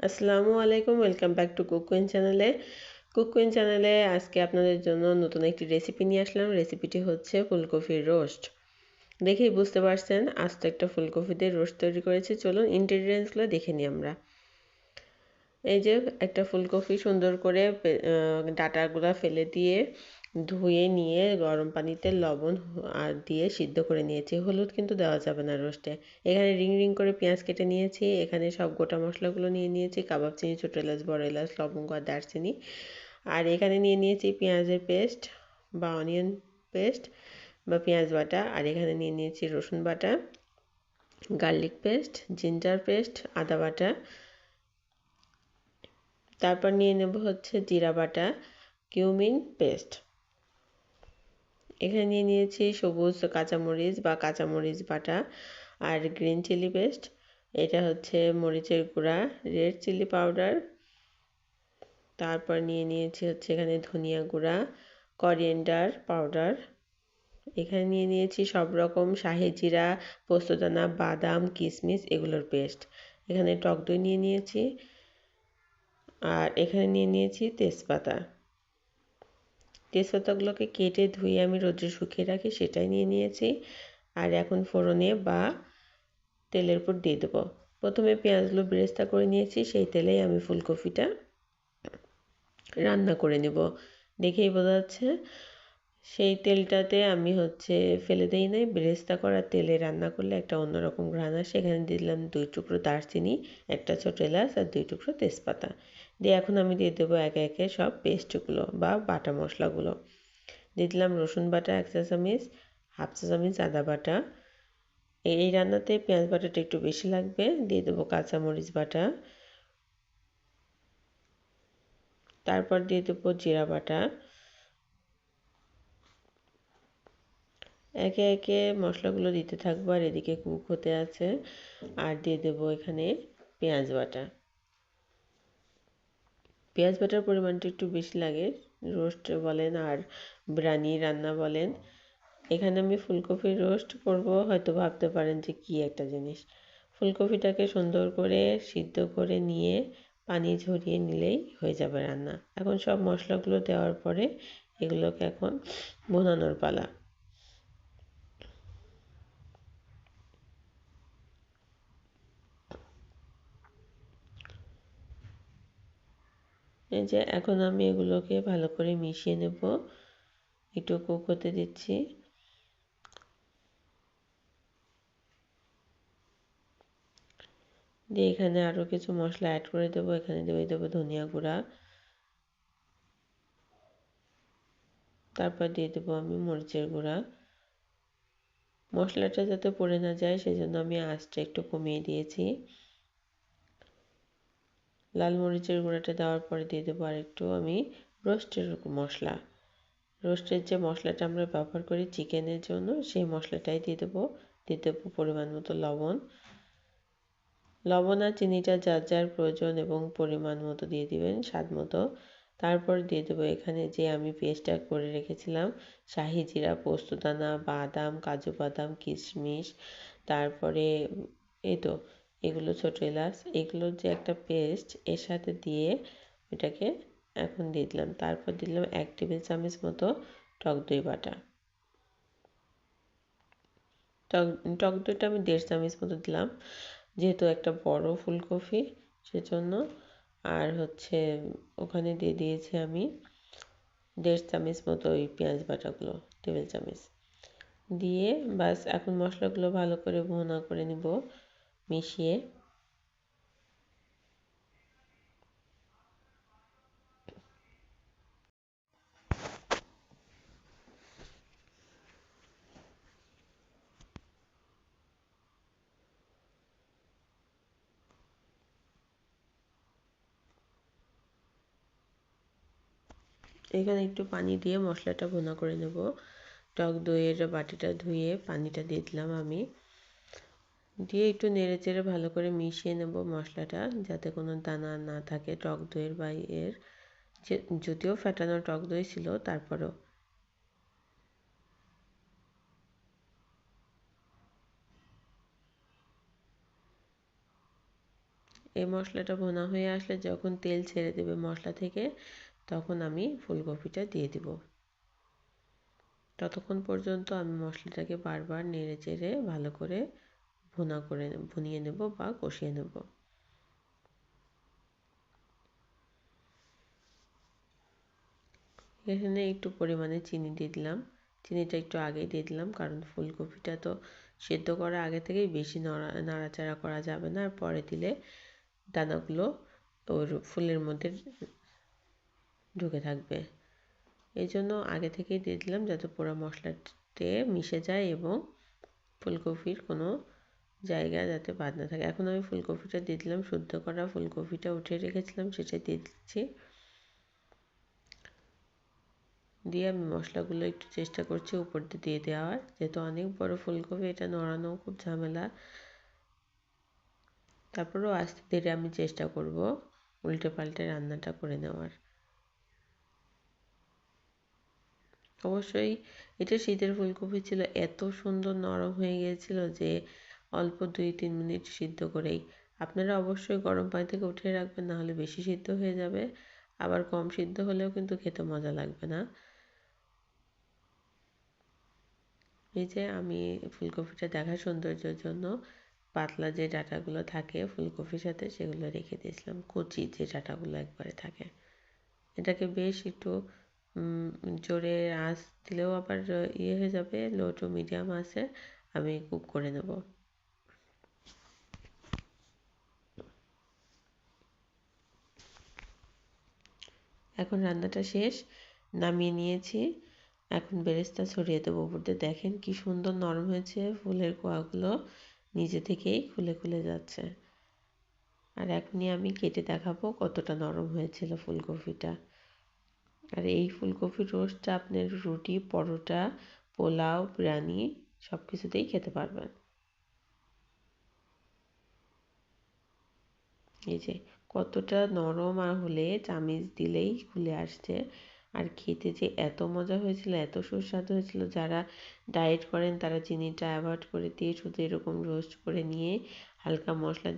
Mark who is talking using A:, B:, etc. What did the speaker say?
A: আসসালামু আলাইকুম, welcome back to cook queen চ্যানেলে। কুক কুইন চ্যানেলে আজকে আপনাদের জন্য নতুন একটি রেসিপি নিয়ে আসলাম। রেসিপিটি হচ্ছে ফুলকপির রোস্ট। দেখেই বুঝতে পারছেন আস্ত একটা ফুলকপি দিয়ে রোস্ট তৈরি করেছি। চলুন ইনগ্রিডিয়েন্টসগুলো দেখে নিই আমরা। এই যে একটা ফুলকপি সুন্দর করে ডাঁটাগুলো ফেলে দিয়ে ধুয়ে নিয়ে গরম পানিতে লবণ আর দিয়ে সিদ্ধ করে নিয়েছি। হলুদ কিন্তু দেওয়া যাবে না রোস্টে। এখানে রিং রিং করে পেঁয়াজ কেটে নিয়েছি। এখানে সব গোটা মশলাগুলো নিয়ে নিয়েছি, কাবাব চিনি, ছোটো এলাচ, বড় এলাচ, লবঙ্গ আর দারচিনি। আর এখানে নিয়ে নিয়েছি পেঁয়াজের পেস্ট বা অনিয়ন পেস্ট বা পেঁয়াজ বাটা। আর এখানে নিয়ে নিয়েছি রসুন বাটা, গার্লিক পেস্ট, জিঞ্জার পেস্ট, আদা বাটা। তারপর নিয়ে নেব হচ্ছে জিরা বাটা, কিউমিন পেস্ট। এখানে নিয়ে নিয়েছি সবুজ কাঁচামরিচ বা কাঁচামরিচ বাটা আর গ্রিন চিলি পেস্ট। এটা হচ্ছে মরিচের গুঁড়া, রেড চিলি পাউডার। তারপর নিয়ে নিয়েছি হচ্ছে এখানে ধনিয়া গুঁড়া, করিয়েন্ডার পাউডার। এখানে নিয়ে নিয়েছি সব রকম শাহি জিরা, পোস্তদানা, বাদাম, কিশমিশ এগুলোর পেস্ট। এখানে টক দই নিয়ে নিয়েছি আর এখানে নিয়ে নিয়েছি তেজপাতা। তেজপাতাগুলোকে কেটে ধুয়ে আমি রোদ্রে শুকিয়ে রাখি, সেটাই নিয়ে নিয়েছি। আর এখন ফোড়নে বা তেলের উপর দিয়ে দেবো। প্রথমে পেঁয়াজগুলো বেরেস্তা করে নিয়েছি, সেই তেলেই আমি ফুলকপিটা রান্না করে নেব। দেখেই বোঝা যাচ্ছে সেই তেলটাতে আমি হচ্ছে ফেলে দেই নাই, বেরেস্তা করা তেলে রান্না করলে একটা অন্যরকম ঘ্রাণ আসে। সেখানে দিলাম 2 টুকরো দারচিনি, একটা ছোটো এলাচ আর 2 টুকরো তেজপাতা দিয়ে এখন আমি দিয়ে দেবো একে একে সব পেস্টগুলো বা বাটা মশলাগুলো। দিয়ে দিলাম রসুন বাটা 1 চা চামচ, 1/2 চা চামচ আদা বাটা। এই রান্নাতে পেঁয়াজ বাটাটা একটু বেশি লাগবে। দিয়ে দেবো কাঁচামরিচ বাটা। তারপর দিয়ে দেবো জিরা বাটা। একে একে মশলাগুলো দিতে থাকবো আর এদিকে কুক হতে আছে। আর দিয়ে দেবো এখানে পেঁয়াজ বাটা। পেঁয়াজ বাটার পরিমাণটা একটু বেশি লাগে, রোস্ট বলেন আর বিরিয়ানি রান্না বলেন। এখানে আমি ফুলকপির রোস্ট করব, হয়তো ভাবতে পারেন যে কী একটা জিনিস। ফুলকপিটাকে সুন্দর করে সিদ্ধ করে নিয়ে পানি ঝরিয়ে নিলেই হয়ে যাবে রান্না। এখন সব মশলাগুলো দেওয়ার পরে এগুলোকে এখন ভুনানোর পালা। এই যে এখন আমি এগুলোকে ভালো করে মিশিয়ে নেব, একটু কুক হতে দিচ্ছি। দিয়ে এখানে আরও কিছু মশলা অ্যাড করে দেবো। এখানে দিয়ে দেবো ধনিয়া গুঁড়া, তারপর দিয়ে দেবো আমি মরিচের গুঁড়া। মশলাটা যাতে পড়ে না যায় সেজন্য আমি আঁচটা একটু কমিয়ে দিয়েছি। লাল মরিচের গুঁড়াটা দেওয়ার পরে দিয়ে দেবো আরেকটু আমি রোস্টের মশলা। রোস্টের যে মশলাটা আমরা ব্যবহার করি চিকেনের জন্য, সেই মশলাটাই দিয়ে দেবো। দিয়ে দেবো পরিমাণ মতো লবণ। লবণ আর চিনিটা যার যার প্রয়োজন এবং পরিমাণ মতো দিয়ে দিবেন, স্বাদ মতো। তারপর দিয়ে দেবো এখানে যে আমি পেস্টটা করে রেখেছিলাম, শাহি জিরা, পোস্তদানা, বাদাম, কাজু বাদাম, কিশমিশ, তারপরে এই তো এগুলো ছোটো এলাচ, এগুলোর যে একটা পেস্ট এর সাথে দিয়ে এটাকে এখন দিয়ে দিলাম। তারপর দিলাম 1 টেবিল চামচ মতো টক দই বাটা। টক টক দইটা আমি 1.5 চামচ মতো দিলাম, যেহেতু একটা বড় ফুলকপি সেজন্য। আর হচ্ছে ওখানে দিয়ে দিয়েছি আমি 1.5 চামচ মতো ওই পেঁয়াজ বাটাগুলো, টেবিল চামচ দিয়ে বাস এখন মশলাগুলো ভালো করে ভুনা করে নিব মিশিয়ে। এখানে একটু পানি দিয়ে মশলাটা ভুনা করে নেব। টক দইয়ের বাটিটা ধুয়ে পানিটা দিয়ে দিলাম আমি, দিয়ে একটু নেড়েচেড়ে ভালো করে মিশিয়ে নেব মশলাটা, যাতে কোনো দানা না থাকে টক দইয়ের বা এর। যদিও ফেটানো টক দই ছিল তারপরেও। এই মশলাটা ভুনা হয়ে আসলে যখন তেল ছেড়ে দেবে মশলা থেকে তখন আমি ফুলকপিটা দিয়ে দিব। ততক্ষণ পর্যন্ত আমি মশলাটাকে বারবার নেড়ে চেড়ে ভালো করে ভুনিয়ে নেব বা কষিয়ে নেব। এখানে একটু পরিমাণে চিনি দিয়ে দিলাম। চিনিটা একটু আগেই দিয়ে দিলাম কারণ ফুলকপিটা তো সেদ্ধ করার আগে থেকেই বেশি নাড়াচাড়া করা যাবে না, আর পরে দিলে দানাগুলো ওর ফুলের মধ্যে ঢুকে থাকবে। এই জন্য আগে থেকেই দিয়ে দিলাম যাতে পুরো মশলাতে মিশে যায় এবং ফুলকপির কোনো জায়গা যাতে বাদ না থাকে। এখন আমি ফুলকপিটা দিয়ে দিলাম, শুদ্ধ করা ফুলকপিটা উঠিয়ে রেখেছিলাম সেটা দিয়ে দিচ্ছি। দিয়ে আমি মশলাগুলো একটু চেষ্টা করছি উপর দিয়ে দেওয়ার, যেহেতু অনেক বড় ফুলকপি এটা নড়ানো খুব ঝামেলা। তারপরেও আস্তে ধীরে আমি চেষ্টা করব উল্টে পাল্টে রান্নাটা করে নেওয়ার। অবশ্যই এটা শীতের ফুলকপি ছিল, এত সুন্দর নরম হয়ে গিয়েছিল যে অল্প 2-3 মিনিট সিদ্ধ করেই। আপনারা অবশ্যই গরম পানি থেকে উঠিয়ে রাখবেন, না হলে বেশি সিদ্ধ হয়ে যাবে, আবার কম সিদ্ধ হলেও কিন্তু খেতে মজা লাগবে না। এই যে আমি ফুলকপিটা দেখার সৌন্দর্যের জন্য পাতলা যে ডাঁটাগুলো থাকে ফুলকপির সাথে সেগুলো রেখে দিয়েছিলাম, কচি যে ডাঁটাগুলো একবারে থাকে। এটাকে বেশ একটু জোরে আঁচ দিলেও আবার হয়ে যাবে, লো টু মিডিয়াম আঁচে আমি কুক করে নেব। এখন রান্নাটা শেষ, নামিয়ে নিয়েছি। এখন বেরেস্তা ছড়িয়ে দেবো উপর দিয়ে। দেখেন কি সুন্দর নরম হয়েছে, ফুলের কোয়াগুলো নিজে থেকেই খুলে খুলে যাচ্ছে। আর এখনই আমি কেটে দেখাবো কতটা নরম হয়েছিল ফুলকপিটা। আর এই ফুলকপির রোস্টটা আপনার রুটি, পরোটা, পোলাও, বিরিয়ানি সব কিছুতেই খেতে পারবেন। এই যে কতটা নরম আর হলে চামিচ দিলেই খুলে আসছে। আর খেতে যে এত মজা হয়েছিল, এত সুস্বাদু হয়েছিল, যারা ডায়েট করেন তারা চিনিটা অ্যাভয়েড করে দিয়ে শুধু এরকম রোস্ট করে নিয়ে হালকা মশলা